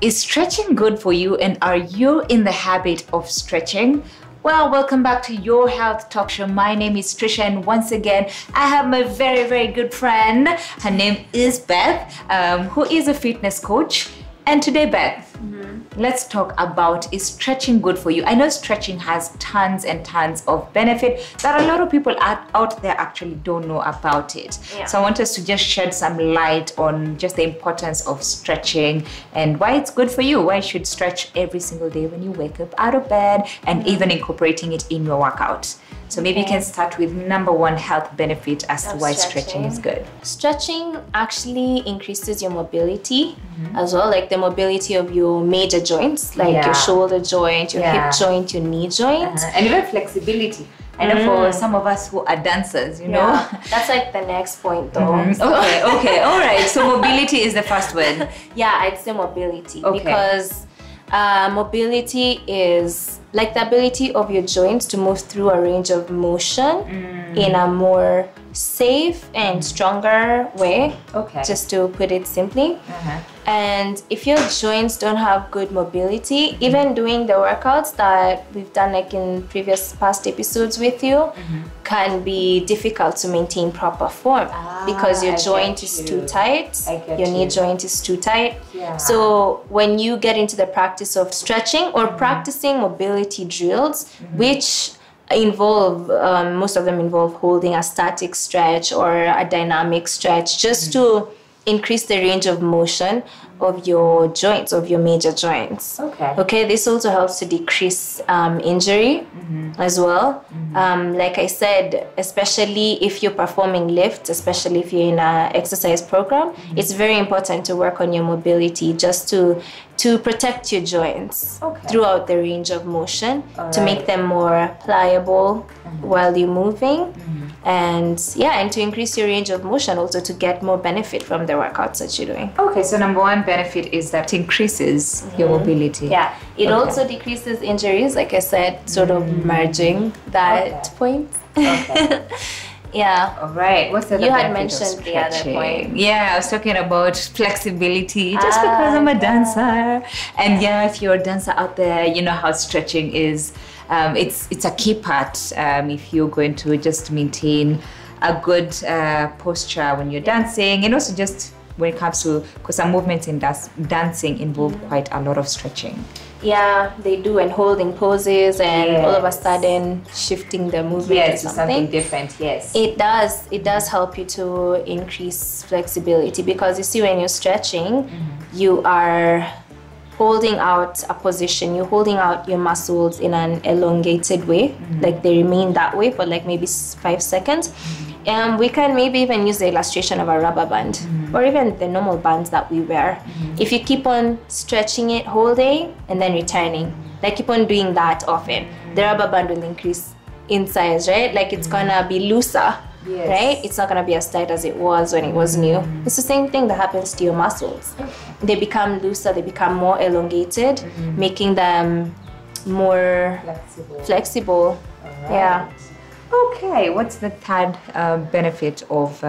Is stretching good for you, and are you in the habit of stretching? Well, welcome back to Your Health Talk Show. My name is Trisha, and once again, I have my very, very good friend. Her name is Beth, who is a fitness coach. And today, Beth, let's talk about, is stretching good for you? I know stretching has tons and tons of benefit that a lot of people out there actually don't know about it. Yeah. So I want us to just shed some light on just the importance of stretching and why it's good for you, why you should stretch every single day when you wake up out of bed, and even incorporating it in your workout. So maybe you can start with number one health benefit as to why stretching is good. Stretching actually increases your mobility as well, like the mobility of your major joints, like your shoulder joint, your hip joint, your knee joint. And even flexibility. I know for some of us who are dancers, you know. That's like the next point though. So. Okay, all right. So mobility is the first one. Yeah, I'd say mobility because mobility is like the ability of your joints to move through a range of motion in a more safe and stronger way, just to put it simply. And if your joints don't have good mobility, even doing the workouts that we've done like in past episodes with you, can be difficult to maintain proper form because your joint is too tight, your knee joint is too tight. So when you get into the practice of stretching or practicing mobility drills, which involve, most of them involve holding a static stretch or a dynamic stretch just to increase the range of motion of your joints, of your major joints. Okay, this also helps to decrease injury as well. Like I said, especially if you're performing lifts, especially if you're in an exercise program, it's very important to work on your mobility just to protect your joints throughout the range of motion, to make them more pliable while you're moving. And to increase your range of motion, also to get more benefit from the workouts that you're doing. Okay, so number one benefit is that it increases your mobility. Yeah, it also decreases injuries, like I said, sort of merging that point. Yeah. All right. What's the other benefit? You had mentioned the other point. Yeah, I was talking about flexibility just because I'm a dancer. And if you're a dancer out there, you know how stretching is. It's a key part if you're going to just maintain a good posture when you're dancing, and also just when it comes to, because some movements in dancing involve quite a lot of stretching. Yeah, they do, and holding poses and all of a sudden shifting the movement to something different. It does help you to increase flexibility, because you see, when you're stretching, you are holding out a position, you're holding out your muscles in an elongated way, like they remain that way for like maybe 5 seconds. And we can maybe even use the illustration of a rubber band, or even the normal bands that we wear. If you keep on stretching it whole day and then returning, like keep on doing that often, the rubber band will increase in size, right? Like it's gonna be looser, right? It's not gonna be as tight as it was when it was new. It's the same thing that happens to your muscles. They become looser, they become more elongated, making them more flexible. Okay, what's the third benefit of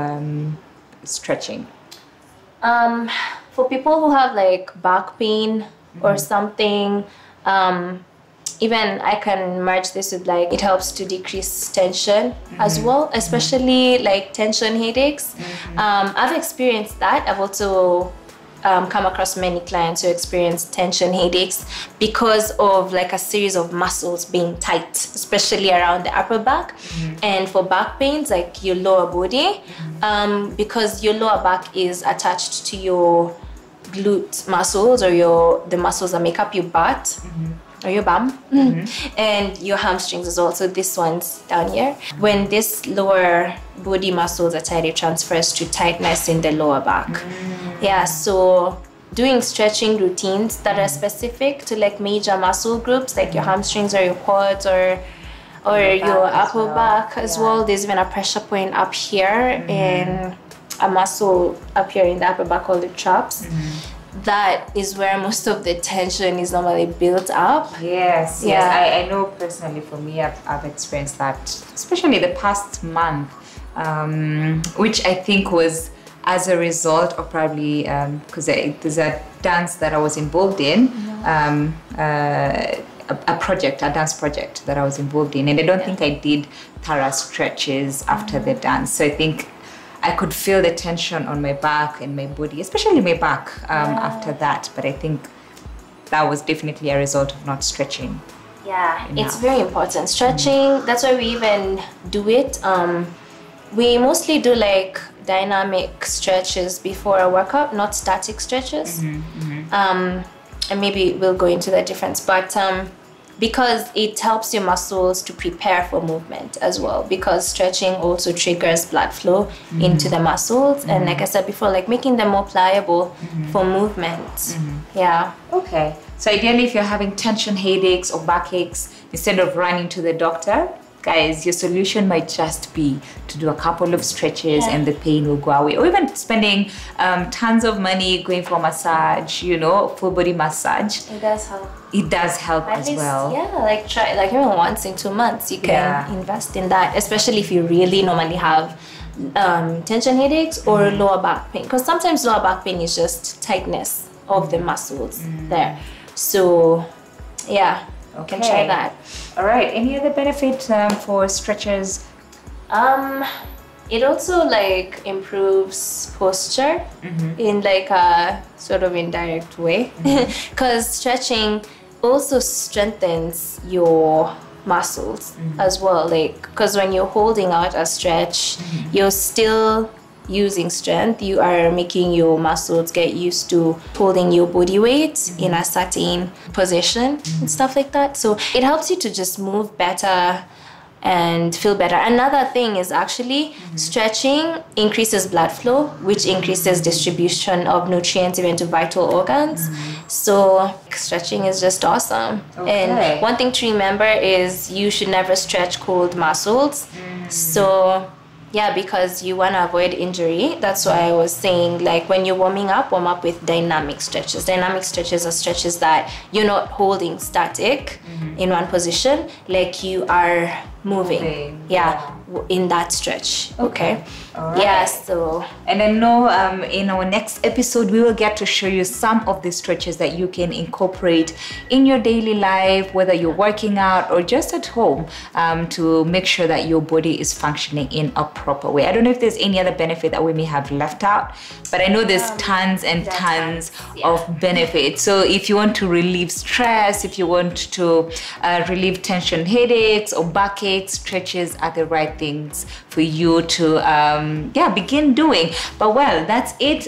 stretching? For people who have like back pain or something, even I can merge this with like, it helps to decrease tension as well, especially like tension headaches. I've experienced that. I've also come across many clients who experience tension headaches because of like a series of muscles being tight, especially around the upper back. And for back pains, like your lower body, because your lower back is attached to your glute muscles, or the muscles that make up your butt, or your bum, and your hamstrings as well. So this one's down here. When this lower body muscles are tight, it transfers to tightness in the lower back. So doing stretching routines that are specific to like major muscle groups, like your hamstrings or your quads or your upper back as well. There's even a pressure point up here and a muscle up here in the upper back called the traps. That is where most of the tension is normally built up. I know personally for me, I've experienced that, especially the past month, which I think was as a result of probably, because there's a dance that I was involved in, a dance project that I was involved in, and I don't think I did thorough stretches after the dance. So I think I could feel the tension on my back and my body, especially my back, after that. But I think that was definitely a result of not stretching. Yeah, it's very important. Stretching, that's why we even do it. We mostly do like dynamic stretches before a workout, not static stretches. And maybe we'll go into the difference, but because it helps your muscles to prepare for movement as well, because stretching also triggers blood flow into the muscles, and like I said before, like making them more pliable for movement. Yeah. Okay, so ideally if you're having tension headaches or backaches, instead of running to the doctor, guys, your solution might just be to do a couple of stretches and the pain will go away. Or even spending tons of money going for massage, full body massage. It does help. It does help as well. Yeah, like try, like even once in 2 months, you can invest in that, especially if you really normally have tension headaches or lower back pain. Because sometimes lower back pain is just tightness of the muscles there. So, yeah. Okay. You can try that. All right. Any other benefit for stretches? It also like improves posture in like a sort of indirect way, because stretching also strengthens your muscles as well. Like, because when you're holding out a stretch, you're still using strength. You are making your muscles get used to holding your body weight in a certain position and stuff like that. So it helps you to just move better and feel better. Another thing is actually stretching increases blood flow, which increases distribution of nutrients even to vital organs. So stretching is just awesome. And one thing to remember is you should never stretch cold muscles. So yeah, because you want to avoid injury. That's why I was saying, like, when you're warm up with dynamic stretches. Dynamic stretches are stretches that you're not holding static in one position, like you are moving. In that stretch. Okay. All right. Yeah, so. And I know in our next episode, we will get to show you some of the stretches that you can incorporate in your daily life, whether you're working out or just at home, to make sure that your body is functioning in a proper way. I don't know if there's any other benefit that we may have left out, but I know there's tons and tons of benefits. So if you want to relieve stress, if you want to relieve tension headaches or backaches, stretches are the right things for you to begin doing. But well, that's it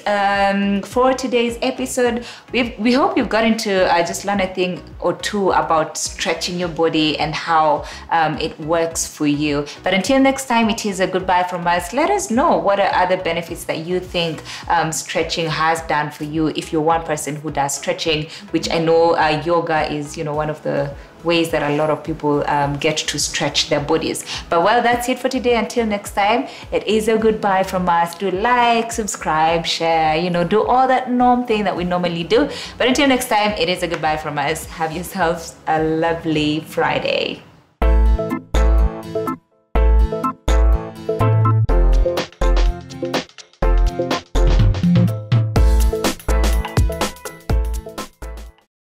for today's episode. We hope you've gotten to just learn a thing or two about stretching your body and how it works for you. But until next time, it is a goodbye from us. Let us know what are other benefits that you think stretching has done for you, if you're one person who does stretching, which I know yoga is one of the ways that a lot of people get to stretch their bodies. But well, that's it for today. Until next time, it is a goodbye from us. Do like, subscribe, share, do all that norm thing that we normally do. But until next time, it is a goodbye from us. Have yourselves a lovely Friday.